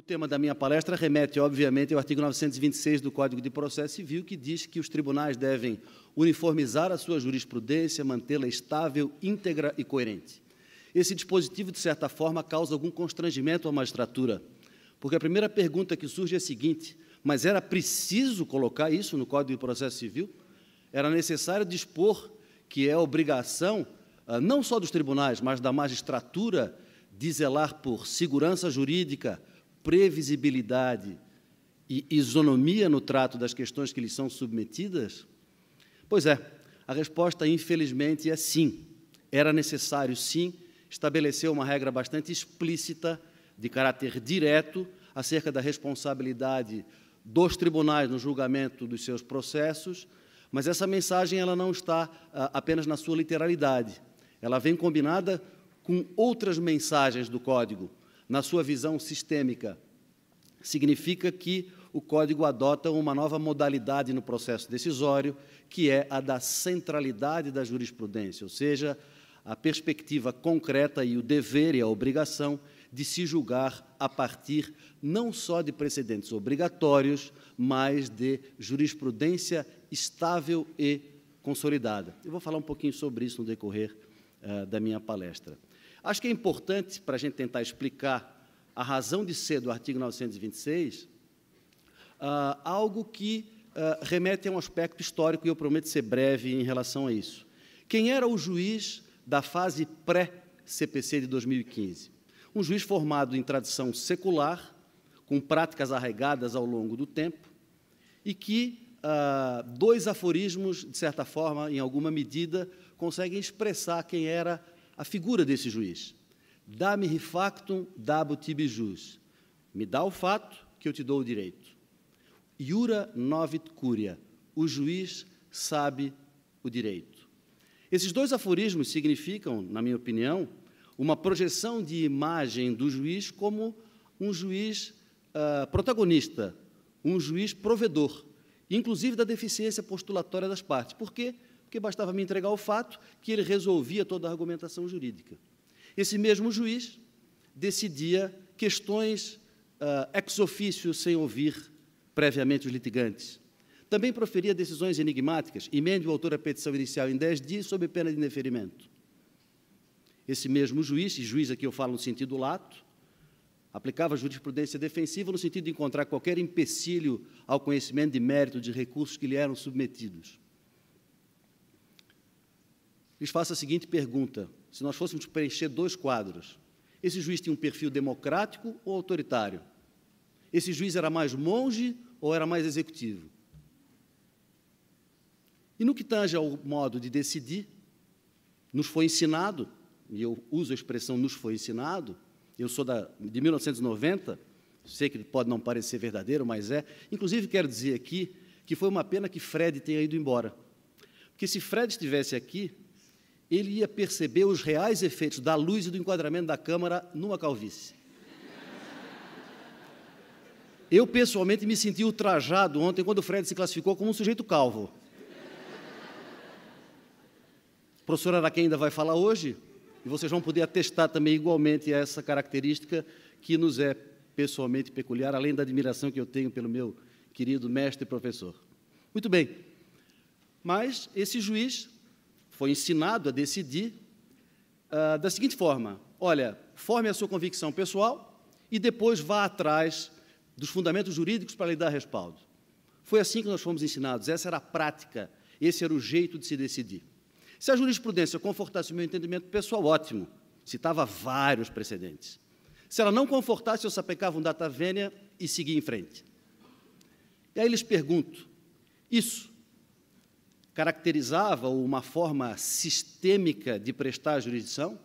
tema da minha palestra remete, obviamente, ao artigo 926 do Código de Processo Civil, que diz que os tribunais devem uniformizar a sua jurisprudência, mantê-la estável, íntegra e coerente. Esse dispositivo, de certa forma, causa algum constrangimento à magistratura, porque a primeira pergunta que surge é a seguinte: mas era preciso colocar isso no Código de Processo Civil? Era necessário dispor que é obrigação, não só dos tribunais, mas da magistratura, de zelar por segurança jurídica, previsibilidade e isonomia no trato das questões que lhes são submetidas? Pois é, a resposta, infelizmente, é sim. Era necessário, sim, estabelecer uma regra bastante explícita, de caráter direto, acerca da responsabilidade dos tribunais no julgamento dos seus processos, mas essa mensagem ela não está apenas na sua literalidade. Ela vem combinada com outras mensagens do Código. Na sua visão sistêmica, significa que o Código adota uma nova modalidade no processo decisório, que é a da centralidade da jurisprudência, ou seja, a perspectiva concreta e o dever e a obrigação de se julgar a partir não só de precedentes obrigatórios, mas de jurisprudência estável e consolidada. Eu vou falar um pouquinho sobre isso no decorrer da minha palestra. Acho que é importante, para a gente tentar explicar a razão de ser do artigo 926, algo que remete a um aspecto histórico, e eu prometo ser breve em relação a isso. Quem era o juiz da fase pré-CPC de 2015? Um juiz formado em tradição secular, com práticas arraigadas ao longo do tempo, e que dois aforismos, de certa forma, em alguma medida, conseguem expressar quem era a figura desse juiz. Dá-me factum, dabo tibi jus. Me dá o fato que eu te dou o direito. Iura novit curia. O juiz sabe o direito. Esses dois aforismos significam, na minha opinião, uma projeção de imagem do juiz como um juiz protagonista, um juiz provedor, inclusive da deficiência postulatória das partes. Por quê? Porque bastava me entregar o fato que ele resolvia toda a argumentação jurídica. Esse mesmo juiz decidia questões ex officio, sem ouvir previamente os litigantes. Também proferia decisões enigmáticas, emende o autor a petição inicial em 10 dias, sob pena de indeferimento. Esse mesmo juiz, e juiz aqui eu falo no sentido lato, aplicava jurisprudência defensiva no sentido de encontrar qualquer empecilho ao conhecimento de mérito de recursos que lhe eram submetidos. Lhes faço a seguinte pergunta: se nós fôssemos preencher dois quadros, esse juiz tinha um perfil democrático ou autoritário? Esse juiz era mais monge ou era mais executivo? E no que tange ao modo de decidir, nos foi ensinado, e eu uso a expressão nos foi ensinado, eu sou de 1990, sei que pode não parecer verdadeiro, mas é. Inclusive, quero dizer aqui que foi uma pena que Fred tenha ido embora. Porque se Fred estivesse aqui, ele ia perceber os reais efeitos da luz e do enquadramento da câmara numa calvície. Eu, pessoalmente, me senti ultrajado ontem quando o Fred se classificou como um sujeito calvo. O professor Araquém ainda vai falar hoje, e vocês vão poder atestar também igualmente essa característica que nos é pessoalmente peculiar, além da admiração que eu tenho pelo meu querido mestre e professor. Muito bem, mas esse juiz foi ensinado a decidir da seguinte forma: olha, forme a sua convicção pessoal e depois vá atrás dos fundamentos jurídicos para lhe dar respaldo. Foi assim que nós fomos ensinados, essa era a prática, esse era o jeito de se decidir. Se a jurisprudência confortasse o meu entendimento pessoal, ótimo, citava vários precedentes. Se ela não confortasse, eu sapecava um data venia e seguia em frente. E aí lhes pergunto, isso caracterizava uma forma sistêmica de prestar jurisdição?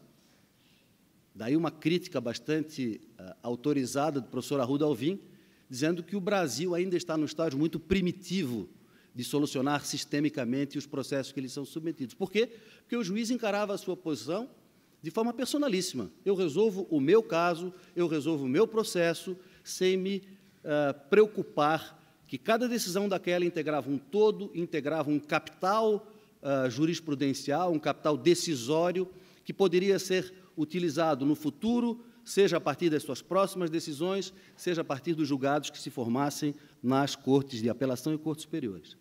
Daí uma crítica bastante autorizada do professor Arruda Alvim, dizendo que o Brasil ainda está num estágio muito primitivo de solucionar sistemicamente os processos que lhes são submetidos. Por quê? Porque o juiz encarava a sua posição de forma personalíssima. Eu resolvo o meu caso, eu resolvo o meu processo, sem me preocupar que cada decisão daquela integrava um todo, integrava um capital jurisprudencial, um capital decisório, que poderia ser utilizado no futuro, seja a partir das suas próximas decisões, seja a partir dos julgados que se formassem nas cortes de apelação e cortes superiores.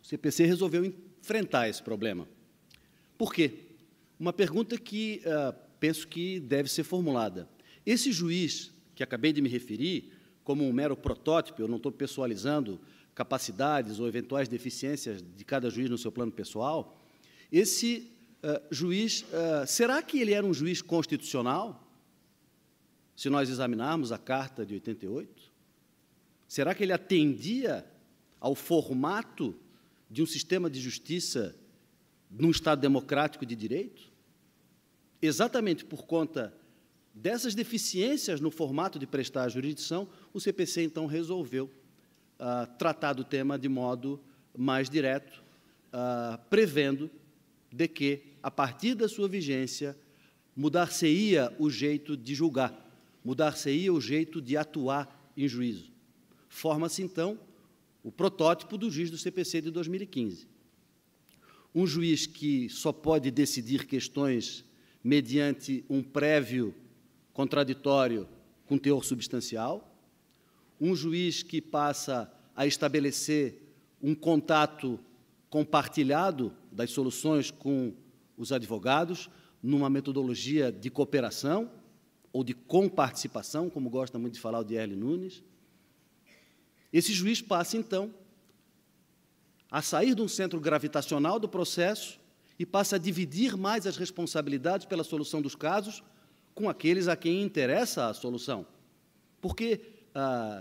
O CPC resolveu enfrentar esse problema. Por quê? Uma pergunta que penso que deve ser formulada. Esse juiz que acabei de me referir, como um mero protótipo, eu não estou pessoalizando capacidades ou eventuais deficiências de cada juiz no seu plano pessoal, esse juiz, será que ele era um juiz constitucional? Se nós examinarmos a Carta de 88? Será que ele atendia ao formato de um sistema de justiça num Estado democrático de direito? Exatamente por conta dessas deficiências no formato de prestar a jurisdição, o CPC, então, resolveu tratar do tema de modo mais direto, prevendo de que, a partir da sua vigência, mudar-se-ia o jeito de julgar, mudar-se-ia o jeito de atuar em juízo. Forma-se, então, o protótipo do juiz do CPC de 2015. Um juiz que só pode decidir questões mediante um prévio contraditório com teor substancial, um juiz que passa a estabelecer um contato compartilhado das soluções com os advogados, numa metodologia de cooperação ou de comparticipação, como gosta muito de falar o Dierle Nunes. Esse juiz passa, então, a sair de um centro gravitacional do processo e passa a dividir mais as responsabilidades pela solução dos casos com aqueles a quem interessa a solução. Porque,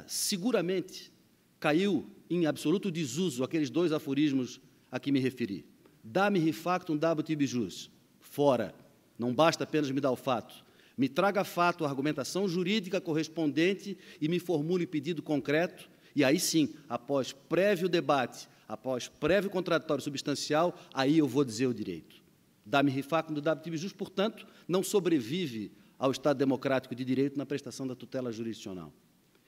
seguramente, caiu em absoluto desuso aqueles dois aforismos a que me referi. Dá-me factum dabit ibi jus. Fora. Não basta apenas me dar o fato. Me traga fato, a argumentação jurídica correspondente e me formule pedido concreto, e aí sim, após prévio debate, após prévio contraditório substancial, aí eu vou dizer o direito. Dá-me factum dabit ibi jus, portanto, não sobrevive ao Estado democrático de direito na prestação da tutela jurisdicional.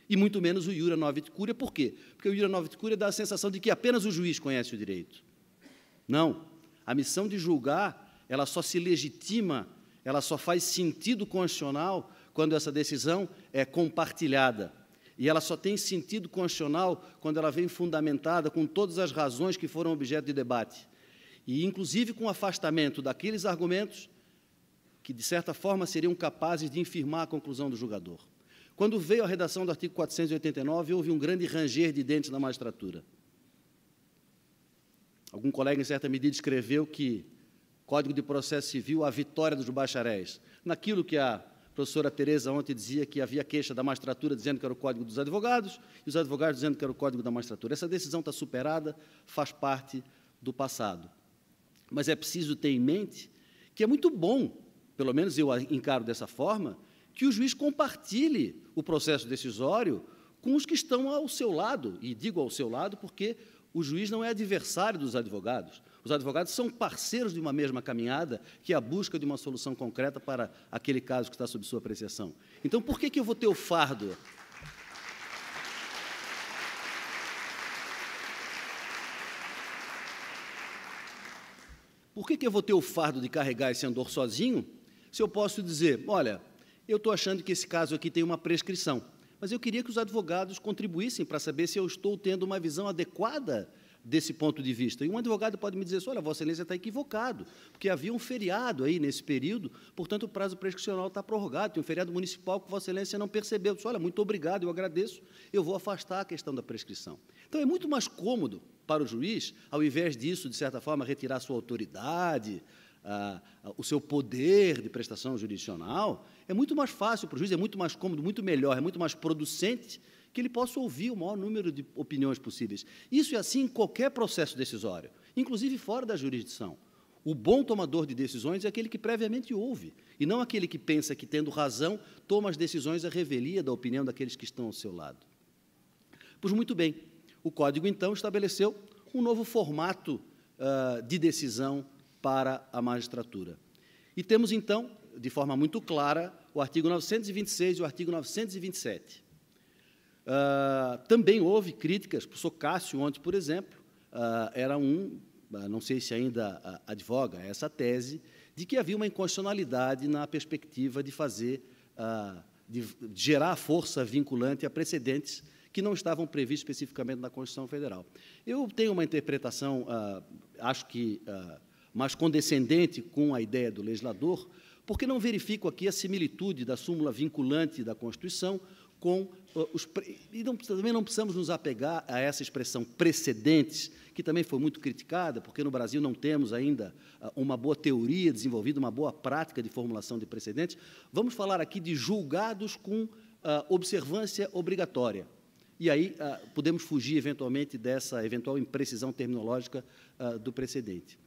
E muito menos o iura novit curia. Por quê? Porque o iura novit curia dá a sensação de que apenas o juiz conhece o direito. Não. A missão de julgar, ela só se legitima, ela só faz sentido constitucional quando essa decisão é compartilhada. E ela só tem sentido constitucional quando ela vem fundamentada com todas as razões que foram objeto de debate. E, inclusive, com o afastamento daqueles argumentos que, de certa forma, seriam capazes de infirmar a conclusão do julgador. Quando veio a redação do artigo 489, houve um grande ranger de dentes na magistratura. Algum colega, em certa medida, escreveu que Código de Processo Civil, a vitória dos bacharéis. Naquilo que a professora Tereza ontem dizia que havia queixa da magistratura dizendo que era o Código dos Advogados, e os advogados dizendo que era o Código da Magistratura. Essa decisão está superada, faz parte do passado. Mas é preciso ter em mente que é muito bom, pelo menos eu encaro dessa forma, que o juiz compartilhe o processo decisório com os que estão ao seu lado, e digo ao seu lado porque o juiz não é adversário dos advogados. Os advogados são parceiros de uma mesma caminhada, que é a busca de uma solução concreta para aquele caso que está sob sua apreciação. Então, por que eu vou ter o fardo? Por que eu vou ter o fardo de carregar esse andor sozinho, se eu posso dizer, olha, eu estou achando que esse caso aqui tem uma prescrição, mas eu queria que os advogados contribuíssem para saber se eu estou tendo uma visão adequada desse ponto de vista. E um advogado pode me dizer assim, olha, Vossa Excelência está equivocado, porque havia um feriado aí nesse período, portanto, o prazo prescricional está prorrogado, tem um feriado municipal que Vossa Excelência não percebeu. Eu disse, olha, muito obrigado, eu agradeço, eu vou afastar a questão da prescrição. Então, é muito mais cômodo para o juiz, ao invés disso, de certa forma, retirar sua autoridade, o seu poder de prestação jurisdicional, é muito mais fácil para o juiz, é muito mais cômodo, muito melhor, é muito mais producente que ele possa ouvir o maior número de opiniões possíveis. Isso é assim em qualquer processo decisório, inclusive fora da jurisdição. O bom tomador de decisões é aquele que previamente ouve, e não aquele que pensa que, tendo razão, toma as decisões à revelia da opinião daqueles que estão ao seu lado. Pois muito bem, o Código, então, estabeleceu um novo formato de decisão para a magistratura. E temos, então, de forma muito clara, o artigo 926 e o artigo 927. Também houve críticas, o professor Cássio, ontem, por exemplo, era não sei se ainda advoga essa tese, de que havia uma inconstitucionalidade na perspectiva de fazer, de gerar força vinculante a precedentes que não estavam previstos especificamente na Constituição Federal. Eu tenho uma interpretação, acho que mais condescendente com a ideia do legislador, porque não verifico aqui a similitude da súmula vinculante da Constituição com os... E também não precisamos nos apegar a essa expressão precedentes, que também foi muito criticada, porque no Brasil não temos ainda uma boa teoria desenvolvida, uma boa prática de formulação de precedentes. Vamos falar aqui de julgados com observância obrigatória. E aí podemos fugir, eventualmente, dessa eventual imprecisão terminológica do precedente.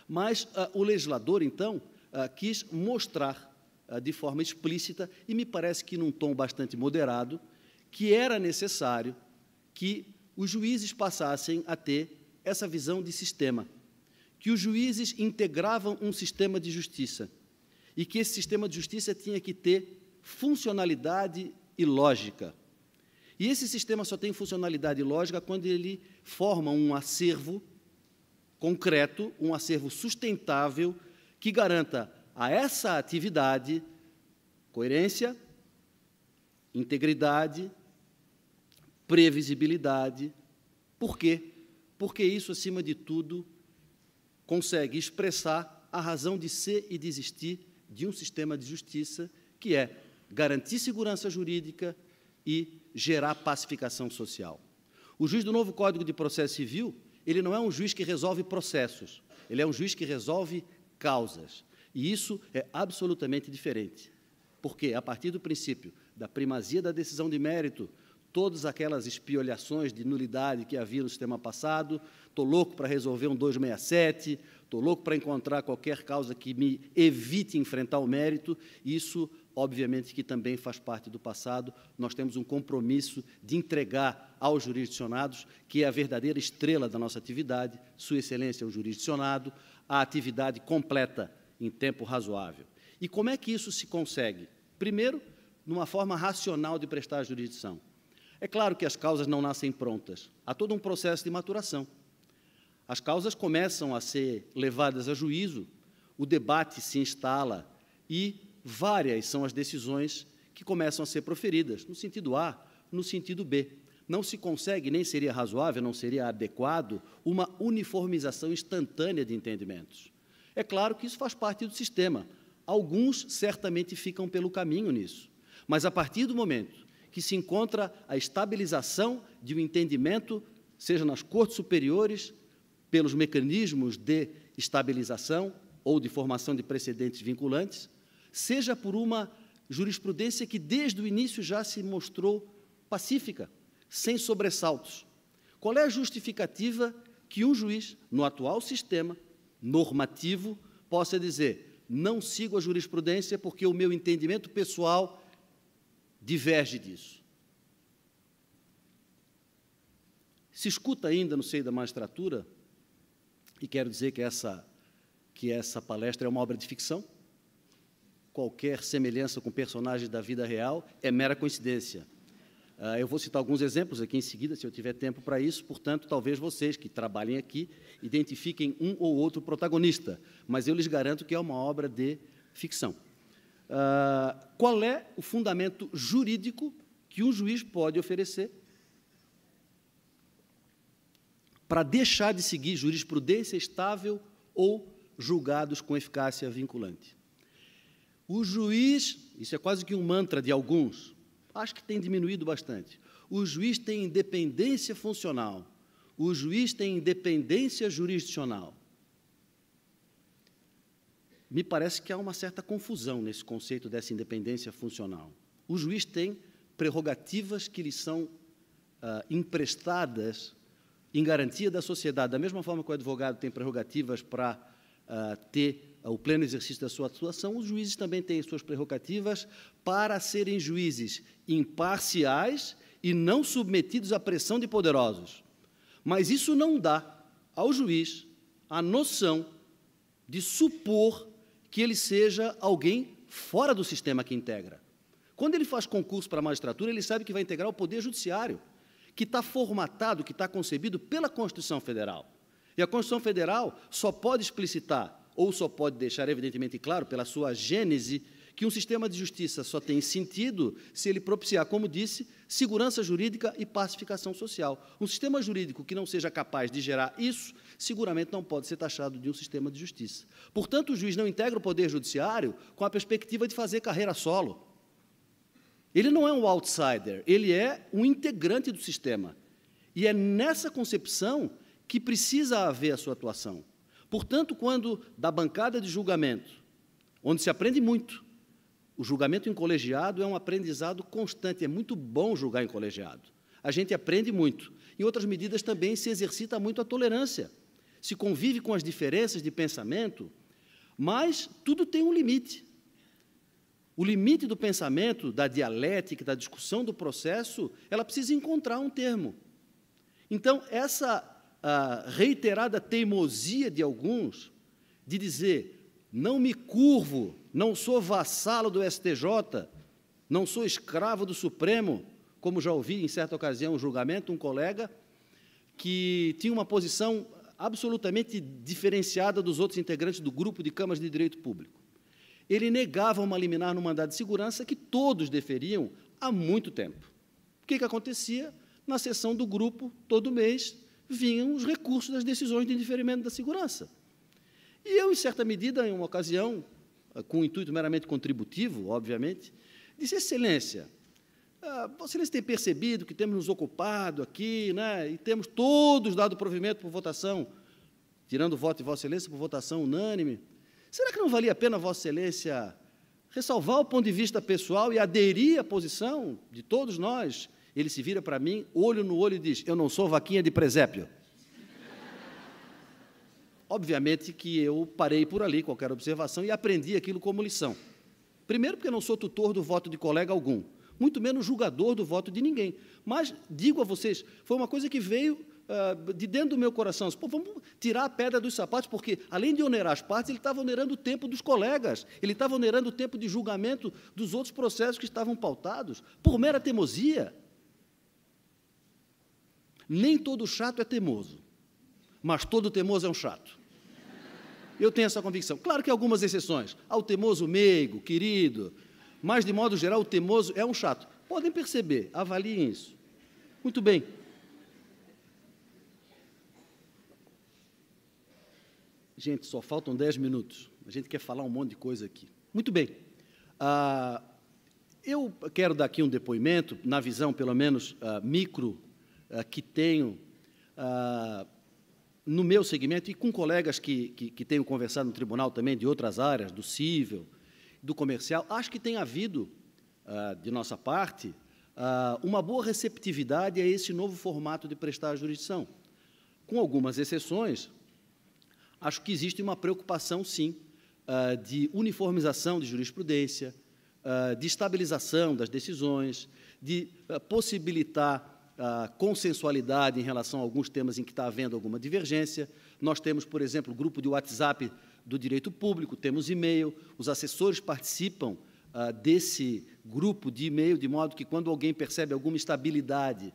Mas o legislador, então, quis mostrar de forma explícita, e me parece que num tom bastante moderado, que era necessário que os juízes passassem a ter essa visão de sistema, que os juízes integravam um sistema de justiça e que esse sistema de justiça tinha que ter funcionalidade e lógica. E esse sistema só tem funcionalidade e lógica quando ele forma um acervo concreto, um acervo sustentável, que garanta a essa atividade coerência, integridade, previsibilidade. Por quê? Porque isso, acima de tudo, consegue expressar a razão de ser e de existir de um sistema de justiça, que é garantir segurança jurídica e gerar pacificação social. O juiz do novo Código de Processo Civil, ele não é um juiz que resolve processos, ele é um juiz que resolve causas. E isso é absolutamente diferente, porque, a partir do princípio da primazia da decisão de mérito, todas aquelas espiolhações de nulidade que havia no sistema passado, estou louco para resolver um 267, estou louco para encontrar qualquer causa que me evite enfrentar o mérito, isso, obviamente, que também faz parte do passado. Nós temos um compromisso de entregar aos jurisdicionados, que é a verdadeira estrela da nossa atividade, Sua Excelência, o jurisdicionado, a atividade completa em tempo razoável. E como é que isso se consegue? Primeiro, numa forma racional de prestar jurisdição. É claro que as causas não nascem prontas, há todo um processo de maturação. As causas começam a ser levadas a juízo, o debate se instala e várias são as decisões que começam a ser proferidas, no sentido A, no sentido B. Não se consegue, nem seria razoável, não seria adequado, uma uniformização instantânea de entendimentos. É claro que isso faz parte do sistema. Alguns certamente ficam pelo caminho nisso. Mas, a partir do momento que se encontra a estabilização de um entendimento, seja nas cortes superiores, pelos mecanismos de estabilização ou de formação de precedentes vinculantes, seja por uma jurisprudência que, desde o início, já se mostrou pacífica, sem sobressaltos. Qual é a justificativa que um juiz, no atual sistema normativo, possa dizer: não sigo a jurisprudência porque o meu entendimento pessoal diverge disso? Se escuta ainda no seio da magistratura, e quero dizer que essa palestra é uma obra de ficção, qualquer semelhança com personagens da vida real é mera coincidência. Eu vou citar alguns exemplos aqui em seguida, se eu tiver tempo para isso, portanto, talvez vocês que trabalhem aqui identifiquem um ou outro protagonista, mas eu lhes garanto que é uma obra de ficção. Qual é o fundamento jurídico que um juiz pode oferecer para deixar de seguir jurisprudência estável ou julgados com eficácia vinculante? O juiz, isso é quase que um mantra de alguns, acho que tem diminuído bastante. O juiz tem independência funcional, o juiz tem independência jurisdicional. Me parece que há uma certa confusão nesse conceito dessa independência funcional. O juiz tem prerrogativas que lhe são emprestadas em garantia da sociedade, da mesma forma que o advogado tem prerrogativas para ter o pleno exercício da sua atuação, os juízes também têm suas prerrogativas para serem juízes imparciais e não submetidos à pressão de poderosos. Mas isso não dá ao juiz a noção de supor que ele seja alguém fora do sistema que integra. Quando ele faz concurso para a magistratura, ele sabe que vai integrar o Poder Judiciário, que está formatado, que está concebido pela Constituição Federal. E a Constituição Federal só pode explicitar ou só pode deixar evidentemente claro, pela sua gênese, que um sistema de justiça só tem sentido se ele propiciar, como disse, segurança jurídica e pacificação social. Um sistema jurídico que não seja capaz de gerar isso, seguramente não pode ser taxado de um sistema de justiça. Portanto, o juiz não integra o Poder Judiciário com a perspectiva de fazer carreira solo. Ele não é um outsider, ele é um integrante do sistema. E é nessa concepção que precisa haver a sua atuação. Portanto, quando da bancada de julgamento, onde se aprende muito, o julgamento em colegiado é um aprendizado constante, é muito bom julgar em colegiado. A gente aprende muito. Em outras medidas também se exercita muito a tolerância, se convive com as diferenças de pensamento, mas tudo tem um limite. O limite do pensamento, da dialética, da discussão do processo, ela precisa encontrar um termo. Então, essa reiterada teimosia de alguns de dizer não me curvo, não sou vassalo do STJ, não sou escravo do Supremo, como já ouvi em certa ocasião um julgamento, um colega que tinha uma posição absolutamente diferenciada dos outros integrantes do grupo de câmaras de direito público. Ele negava uma liminar no mandado de segurança que todos deferiam há muito tempo. O que acontecia? Na sessão do grupo, todo mês, vinham os recursos das decisões de indeferimento da segurança. E eu, em certa medida, em uma ocasião, com um intuito meramente contributivo, obviamente, disse, Excelência, Vossa Excelência tem percebido que temos nos ocupado aqui, né, e temos todos dado provimento por votação, tirando o voto de Vossa Excelência por votação unânime. Será que não valia a pena Vossa Excelência ressalvar o ponto de vista pessoal e aderir à posição de todos nós? Ele se vira para mim, olho no olho, e diz, eu não sou vaquinha de presépio. Obviamente que eu parei por ali, qualquer observação, e aprendi aquilo como lição. Primeiro, porque eu não sou tutor do voto de colega algum, muito menos julgador do voto de ninguém. Mas, digo a vocês, foi uma coisa que veio de dentro do meu coração. Pô, vamos tirar a pedra dos sapatos, porque, além de onerar as partes, ele estava onerando o tempo dos colegas, ele estava onerando o tempo de julgamento dos outros processos que estavam pautados, por mera teimosia. Nem todo chato é teimoso, mas todo teimoso é um chato. Eu tenho essa convicção. Claro que há algumas exceções. Há o teimoso meigo, querido, mas, de modo geral, o teimoso é um chato. Podem perceber, avaliem isso. Muito bem. Gente, só faltam 10 minutos. A gente quer falar um monte de coisa aqui. Muito bem. Eu quero dar aqui um depoimento, na visão, pelo menos, micro, que tenho no meu segmento e com colegas que tenho conversado no tribunal também, de outras áreas, do cível, do comercial. Acho que tem havido, de nossa parte, uma boa receptividade a esse novo formato de prestar a jurisdição. Com algumas exceções, acho que existe uma preocupação, sim, de uniformização de jurisprudência, de estabilização das decisões, de possibilitar consensualidade em relação a alguns temas em que está havendo alguma divergência. Nós temos, por exemplo, o grupo de WhatsApp do direito público, temos e-mail, os assessores participam desse grupo de e-mail, de modo que, quando alguém percebe alguma instabilidade,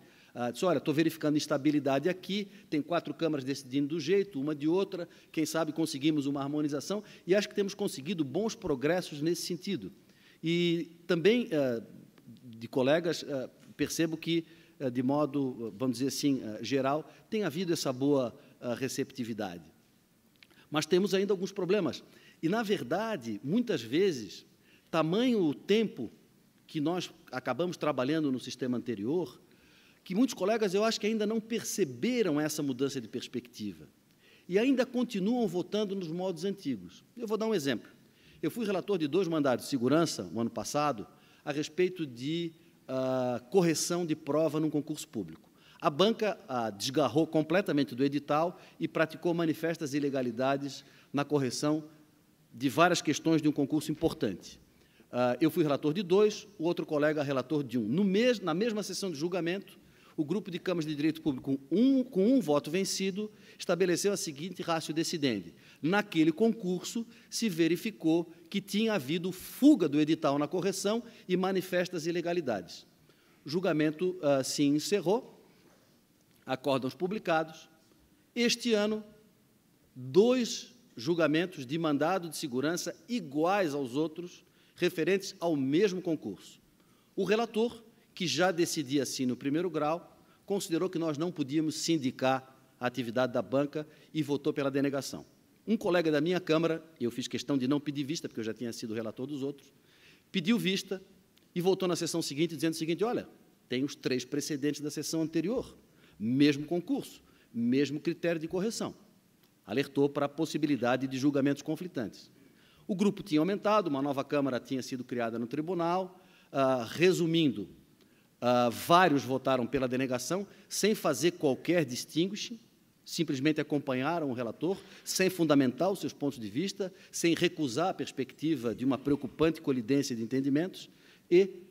diz, olha, estou verificando instabilidade aqui, tem 4 câmaras decidindo do jeito, uma de outra, quem sabe conseguimos uma harmonização, e acho que temos conseguido bons progressos nesse sentido. E também, de colegas, percebo que, de modo, vamos dizer assim, geral, tem havido essa boa receptividade. Mas temos ainda alguns problemas. E, na verdade, muitas vezes, tamanho o tempo que nós acabamos trabalhando no sistema anterior, que muitos colegas, eu acho que ainda não perceberam essa mudança de perspectiva e ainda continuam votando nos modos antigos. Eu vou dar um exemplo. Eu fui relator de 2 mandados de segurança, no ano passado, a respeito de correção de prova num concurso público. A banca desgarrou completamente do edital e praticou manifestas ilegalidades na correção de várias questões de um concurso importante. Eu fui relator de 2, o outro colega relator de 1. Na mesma sessão de julgamento, o grupo de câmaras de direito público, com um voto vencido, estabeleceu a seguinte ratio decidendi. Naquele concurso, se verificou que tinha havido fuga do edital na correção e manifestas ilegalidades. O julgamento se encerrou, acórdãos publicados. Este ano, 2 julgamentos de mandado de segurança iguais aos outros, referentes ao mesmo concurso. O relator, que já decidia assim no primeiro grau, considerou que nós não podíamos sindicar a atividade da banca e votou pela denegação. Um colega da minha Câmara, eu fiz questão de não pedir vista, porque eu já tinha sido relator dos outros, pediu vista e voltou na sessão seguinte dizendo o seguinte: olha, tem os 3 precedentes da sessão anterior, mesmo concurso, mesmo critério de correção. Alertou para a possibilidade de julgamentos conflitantes. O grupo tinha aumentado, uma nova Câmara tinha sido criada no tribunal. Resumindo, vários votaram pela denegação, sem fazer qualquer distinguishing, simplesmente acompanharam o relator, sem fundamentar os seus pontos de vista, sem recusar a perspectiva de uma preocupante colidência de entendimentos, e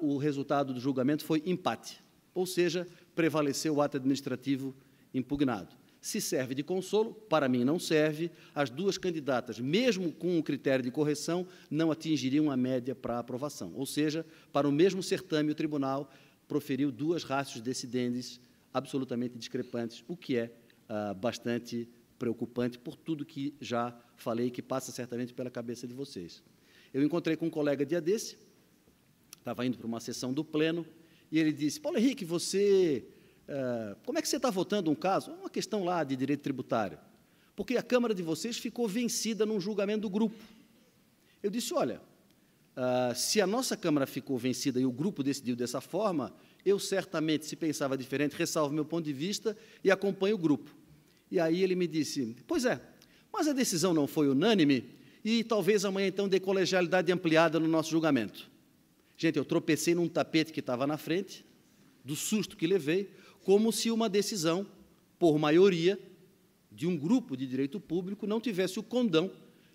o resultado do julgamento foi empate, ou seja, prevaleceu o ato administrativo impugnado. Se serve de consolo, para mim não serve, as 2 candidatas, mesmo com um critério de correção, não atingiriam a média para aprovação. Ou seja, para o mesmo certame, o tribunal proferiu 2 ratios decidendi absolutamente discrepantes, o que é bastante preocupante por tudo que já falei, que passa certamente pela cabeça de vocês. Eu encontrei com um colega dia desse, estava indo para uma sessão do Pleno, e ele disse: Paulo Henrique, como é que você está votando um caso? Uma questão lá de direito tributário. Porque a Câmara de vocês ficou vencida num julgamento do grupo. Eu disse: olha, se a nossa Câmara ficou vencida e o grupo decidiu dessa forma, eu certamente, se pensava diferente, ressalvo meu ponto de vista e acompanho o grupo. E aí ele me disse: pois é, mas a decisão não foi unânime e talvez amanhã, então, dê colegialidade ampliada no nosso julgamento. Gente, eu tropecei num tapete que estava na frente, do susto que levei, como se uma decisão, por maioria, de um grupo de direito público não tivesse o condão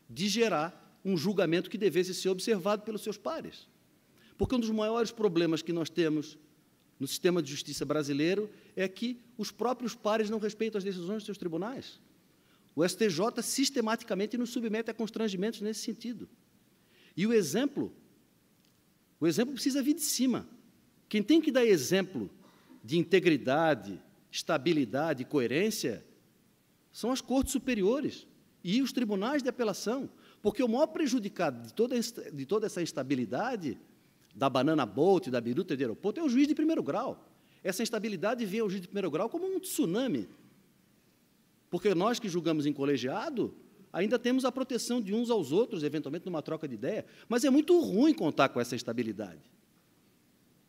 de gerar um julgamento que devesse ser observado pelos seus pares. Porque um dos maiores problemas que nós temos no sistema de justiça brasileiro é que os próprios pares não respeitam as decisões dos seus tribunais. O STJ sistematicamente nos submete a constrangimentos nesse sentido. E o exemplo precisa vir de cima. Quem tem que dar exemplo de integridade, estabilidade e coerência são as cortes superiores e os tribunais de apelação, porque o maior prejudicado de toda essa instabilidade, da banana boat, da biruta de aeroporto, é o juiz de primeiro grau. Essa instabilidade vê o juiz de primeiro grau como um tsunami, porque nós que julgamos em colegiado ainda temos a proteção de uns aos outros, eventualmente numa troca de ideia, mas é muito ruim contar com essa estabilidade.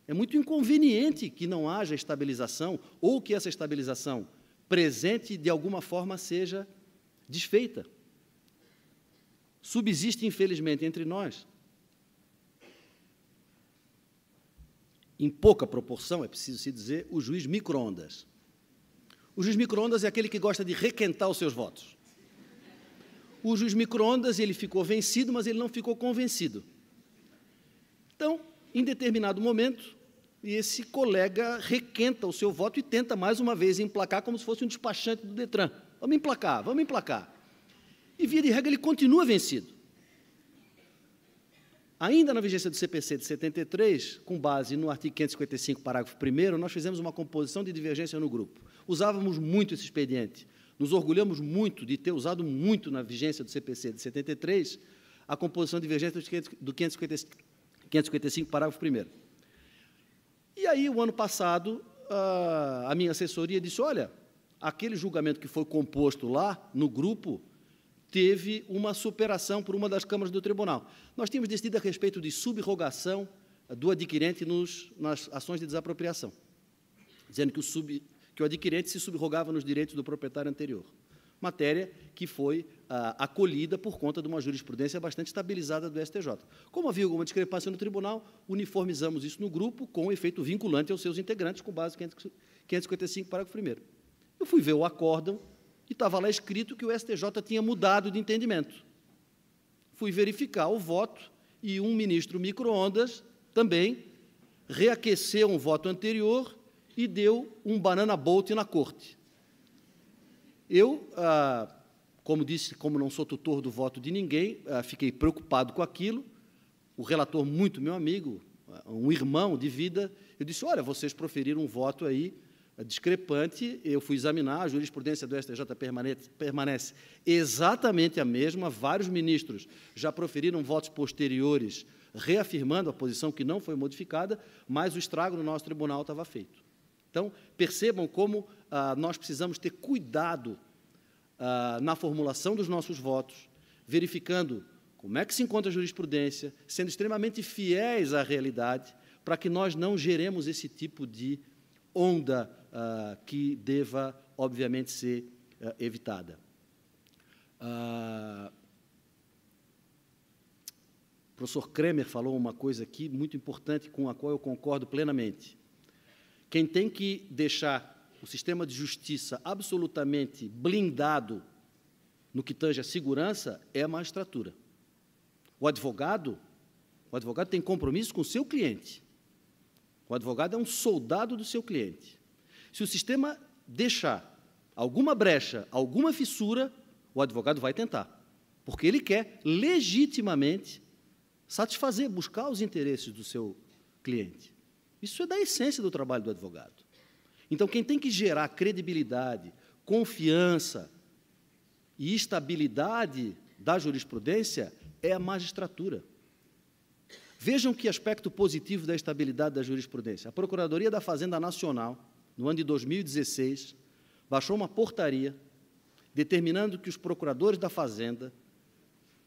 É muito inconveniente que não haja estabilização ou que essa estabilização presente, de alguma forma, seja desfeita. Subsiste, infelizmente, entre nós, em pouca proporção, é preciso se dizer, o juiz micro-ondas. O juiz micro-ondas é aquele que gosta de requentar os seus votos. O juiz micro-ondas, ele ficou vencido, mas ele não ficou convencido. Então, em determinado momento, esse colega requenta o seu voto e tenta, mais uma vez, emplacar como se fosse um despachante do Detran. Vamos emplacar, vamos emplacar. E, via de regra, ele continua vencido. Ainda na vigência do CPC de 73, com base no artigo 555, parágrafo 1º, nós fizemos uma composição de divergência no grupo. Usávamos muito esse expediente. Nos orgulhamos muito de ter usado muito na vigência do CPC de 73 a composição de divergência do 555, parágrafo 1º. E aí, o ano passado, a minha assessoria disse: olha, aquele julgamento que foi composto lá no grupo teve uma superação por uma das câmaras do tribunal. Nós tínhamos decidido a respeito de subrogação do adquirente nas ações de desapropriação, dizendo que o adquirente se subrogava nos direitos do proprietário anterior, matéria que foi acolhida por conta de uma jurisprudência bastante estabilizada do STJ. Como havia alguma discrepância no tribunal, uniformizamos isso no grupo com efeito vinculante aos seus integrantes, com base em 555, parágrafo 1º. Eu fui ver o acórdão e estava lá escrito que o STJ tinha mudado de entendimento. Fui verificar o voto e um ministro micro-ondas também reaqueceu um voto anterior e deu um banana boat na corte. Eu, como disse, como não sou tutor do voto de ninguém, fiquei preocupado com aquilo. O relator, muito meu amigo, um irmão de vida, eu disse: olha, vocês proferiram um voto aí discrepante. Eu fui examinar, a jurisprudência do STJ permanece exatamente a mesma, vários ministros já proferiram votos posteriores reafirmando a posição que não foi modificada, mas o estrago no nosso tribunal estava feito. Então, percebam como nós precisamos ter cuidado na formulação dos nossos votos, verificando como é que se encontra a jurisprudência, sendo extremamente fiéis à realidade, para que nós não geremos esse tipo de onda que deva, obviamente, ser evitada. O professor Kremer falou uma coisa aqui muito importante, com a qual eu concordo plenamente. Quem tem que deixar o sistema de justiça absolutamente blindado no que tange a segurança é a magistratura. O advogado tem compromisso com o seu cliente. O advogado é um soldado do seu cliente. Se o sistema deixar alguma brecha, alguma fissura, o advogado vai tentar, porque ele quer legitimamente satisfazer, buscar os interesses do seu cliente. Isso é da essência do trabalho do advogado. Então, quem tem que gerar credibilidade, confiança e estabilidade da jurisprudência é a magistratura. Vejam que aspecto positivo da estabilidade da jurisprudência. A Procuradoria da Fazenda Nacional, no ano de 2016, baixou uma portaria determinando que os procuradores da Fazenda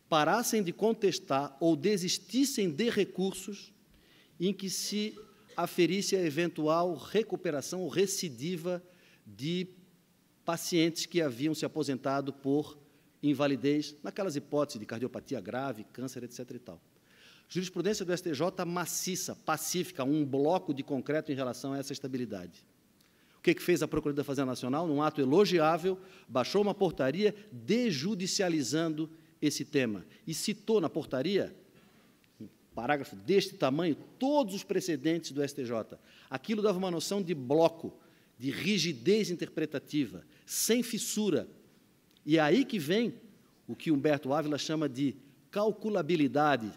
parassem de contestar ou desistissem de recursos em que se aferisse a eventual recuperação ou recidiva de pacientes que haviam se aposentado por invalidez, naquelas hipóteses de cardiopatia grave, câncer, etc. e tal. Jurisprudência do STJ maciça, pacífica, um bloco de concreto em relação a essa estabilidade. O que fez a Procuradoria da Fazenda Nacional? Num ato elogiável, baixou uma portaria desjudicializando esse tema e citou na portaria, um parágrafo deste tamanho, todos os precedentes do STJ. Aquilo dava uma noção de bloco, de rigidez interpretativa, sem fissura. E é aí que vem o que Humberto Ávila chama de calculabilidade,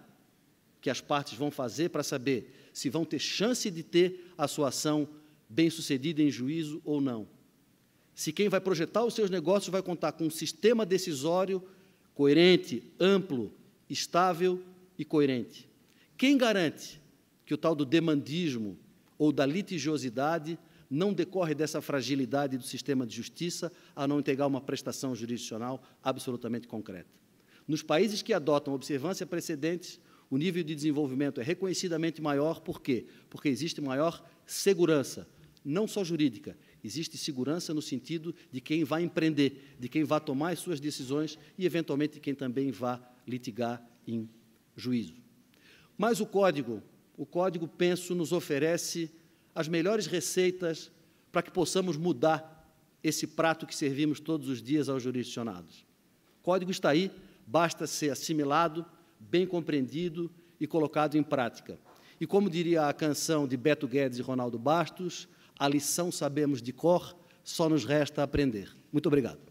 que as partes vão fazer para saber se vão ter chance de ter a sua ação bem-sucedida em juízo ou não. Se quem vai projetar os seus negócios vai contar com um sistema decisório coerente, amplo, estável e coerente. Quem garante que o tal do demandismo ou da litigiosidade não decorre dessa fragilidade do sistema de justiça a não entregar uma prestação jurisdicional absolutamente concreta? Nos países que adotam observância precedentes, o nível de desenvolvimento é reconhecidamente maior. Por quê? Porque existe maior segurança, não só jurídica, existe segurança no sentido de quem vai empreender, de quem vai tomar as suas decisões e, eventualmente, de quem também vai litigar em juízo. Mas o Código, penso, nos oferece as melhores receitas para que possamos mudar esse prato que servimos todos os dias aos jurisdicionados. O Código está aí, basta ser assimilado, bem compreendido e colocado em prática. E, como diria a canção de Beto Guedes e Ronaldo Bastos, a lição sabemos de cor, só nos resta aprender. Muito obrigado.